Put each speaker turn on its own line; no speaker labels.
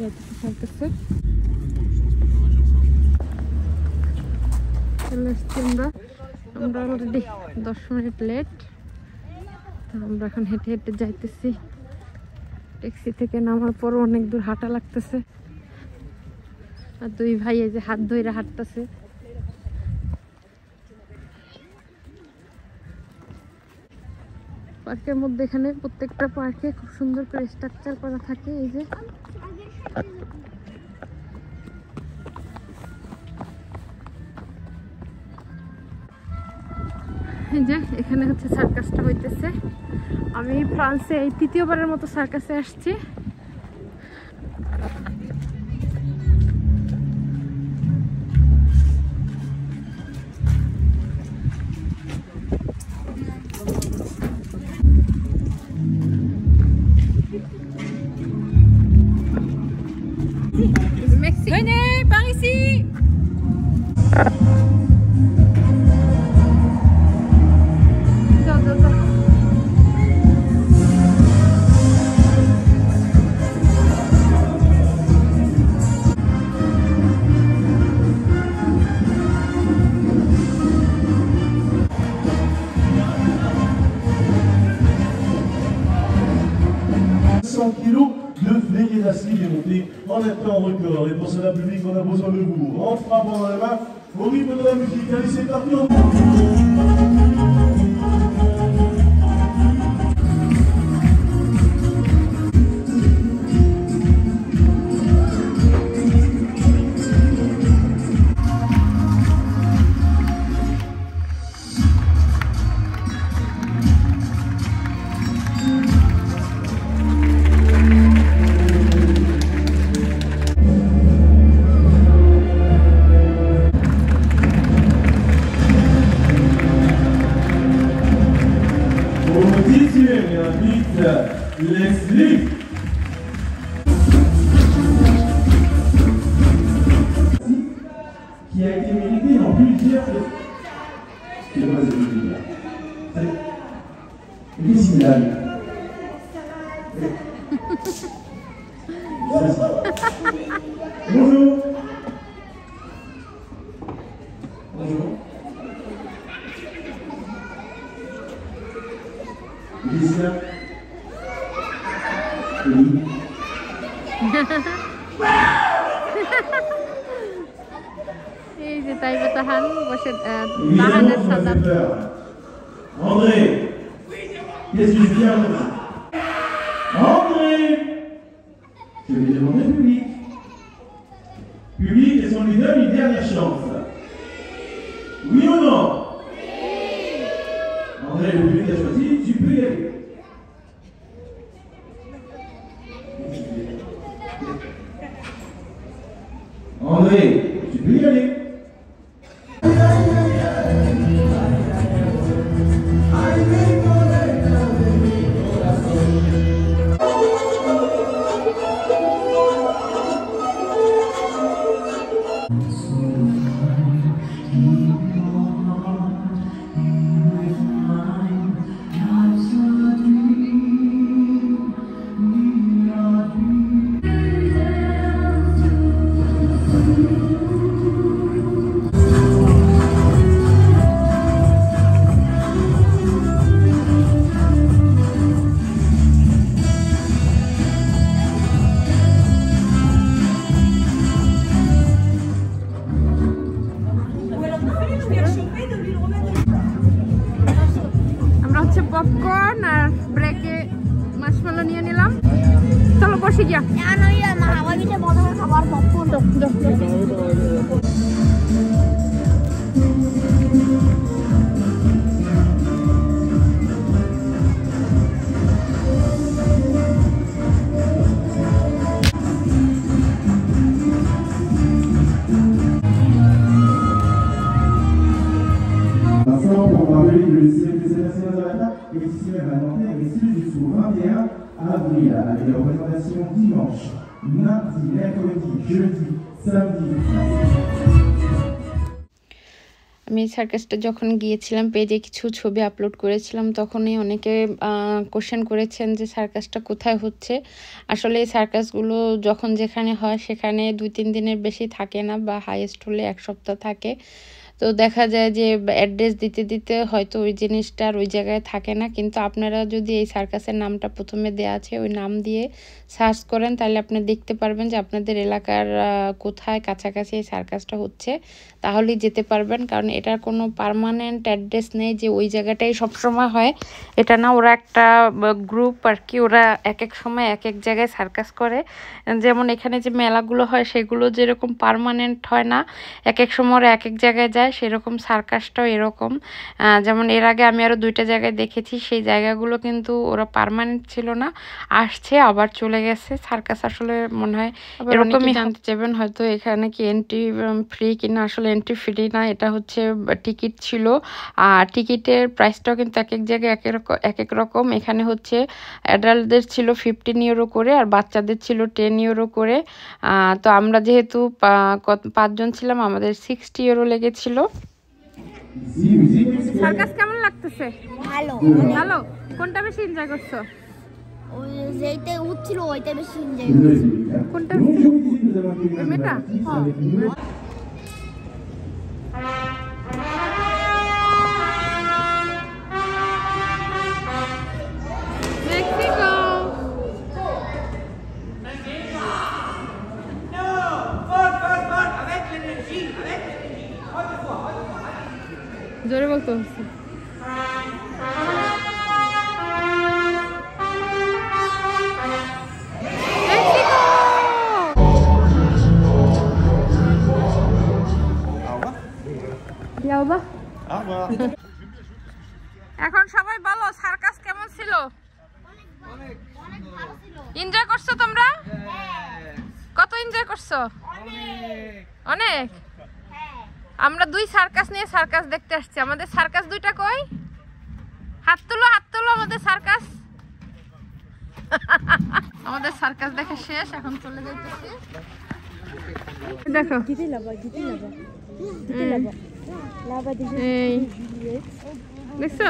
যাইতেছি সার্কাসে। চলে এসছি আমরা অলরেডি 10 মিনিট লেট। আমরা এখন হেঁটে হেঁটে যাইতেছি। ট্যাক্সি থেকে নামার পর অনেক দূর হাঁটা লাগতেছে। আর দুই ভাই এই যে হাত ধইরা হাঁটতেছে। পার্কের মধ্যে এখানে প্রত্যেকটা পার্কে খুব সুন্দর করে স্ট্রাকচার করা থাকে। এই যে এখানে হচ্ছে সার্কাসটা হইতেছে। আমি ফ্রান্সে এই 3য়বারের মতো সার্কাসে আসছি।
Venez par ici.
Kilos de veillée d'acide est monté en un temps record. Et pour cela, public, on a besoin de vous. En frappant dans la main, au rythme de la musique. Allez, c'est parti. Leslie. Qui a été mérité dans plusieurs. Qu'est-ce qu'il a eu? Bonjour. Bonjour. Lucien.
এই যে তাইবা তাহান বসে তাহানের সাথে
André, qu'est-ce que je viens de dire? André, je vais demander au public. Public, est-ce qu'on lui donne une dernière chance? Oui ou non? André, le public a choisi, tu peux y aller. André, tu peux y aller.
Popcorn আর ব্রেকে marshmallow নিয়ে নিলাম। চলো বসে গিয়া খাবার popcorn
avril avec les représentations dimanche, mardi, mercredi, jeudi, samedi.
আমি সার্কাসটা যখন গিয়েছিলাম পেজে কিছু ছবি আপলোড করেছিলাম, তখনই অনেকে কোশ্চেন করেছেন যে সার্কাসটা কোথায় হচ্ছে। আসলে এই সার্কাসগুলো যখন যেখানে হয় সেখানে 2-3 দিনের বেশি থাকে না, বা হাইয়েস্ট হলে 1 সপ্তাহ থাকে। তো দেখা যায় যে অ্যাড্রেস দিতে দিতে হয়তো ওই জিনিসটা আর ওই জায়গায় থাকে না। কিন্তু আপনারা যদি এই সার্কাসের নামটা প্রথমে দেওয়া আছে ওই নাম দিয়ে সার্চ করেন, তাহলে আপনি দেখতে পারবেন যে আপনাদের এলাকার কোথায় কাছাকাছি এই সার্কাসটা হচ্ছে, তাহলেই যেতে পারবেন। কারণ এটার কোনো পার্মানেন্ট অ্যাড্রেস নেই যে ওই জায়গাটাই সবসময় হয়, এটা না। ওরা একটা গ্রুপ আর কি, ওরা এক এক সময় এক এক জায়গায় সার্কাস করে। যেমন এখানে যে মেলাগুলো হয় সেগুলো যেরকম পার্মানেন্ট হয় না, এক এক সময় ওরা এক এক জায়গায় যায়, সেরকম সার্কাসটাও এরকম। যেমন এর আগে আমি আরও 2টা জায়গায় দেখেছি, সেই জায়গাগুলো কিন্তু ওরা পার্মানেন্ট ছিল না, আসছে আবার চলে গেছে। সার্কাস আসলে মনে হয় এরকমই। জানতে চাইবেন হয়তো এখানে কি এন্ট্রি ফ্রি কিনা। আসলে এন্ট্রি ফ্রি না, এটা হচ্ছে টিকিট ছিল। আর টিকিটের প্রাইসটাও কিন্তু এক এক জায়গায় এক এক রকম। এখানে হচ্ছে অ্যাডাল্টদের ছিল 15 ইউরো করে, আর বাচ্চাদের ছিল 10 ইউরো করে। তো আমরা যেহেতু 5 জন ছিলাম, আমাদের 60 ইউরো লেগেছিল। সার্কাস কেমন লাগতেছে?
ভালো
ভালো। কোনটা বেশি এনজয় করছো?
ওই যেইটা উঠছিল ওইটা বেশি এনজয় করছি।
কোনটা বেশি? ওই মেয়েটা? মেক্সিকো। জোরে বলতে হচ্ছে। এখন সবাই বলো সার্কাস কেমন ছিল? এনজয় করছো তোমরা? কত এনজয় করছো? অনেক। আমরা 2 সার্কাস নিয়ে সার্কাস দেখতে আসছি। আমাদের সার্কাস 2টা কই? হাত তুলো, হাত তুলো। আমাদের সার্কাস আমাদের সার্কাস দেখা শেষ, এখন চলে যাইতেছি। দেখো এই দেখছো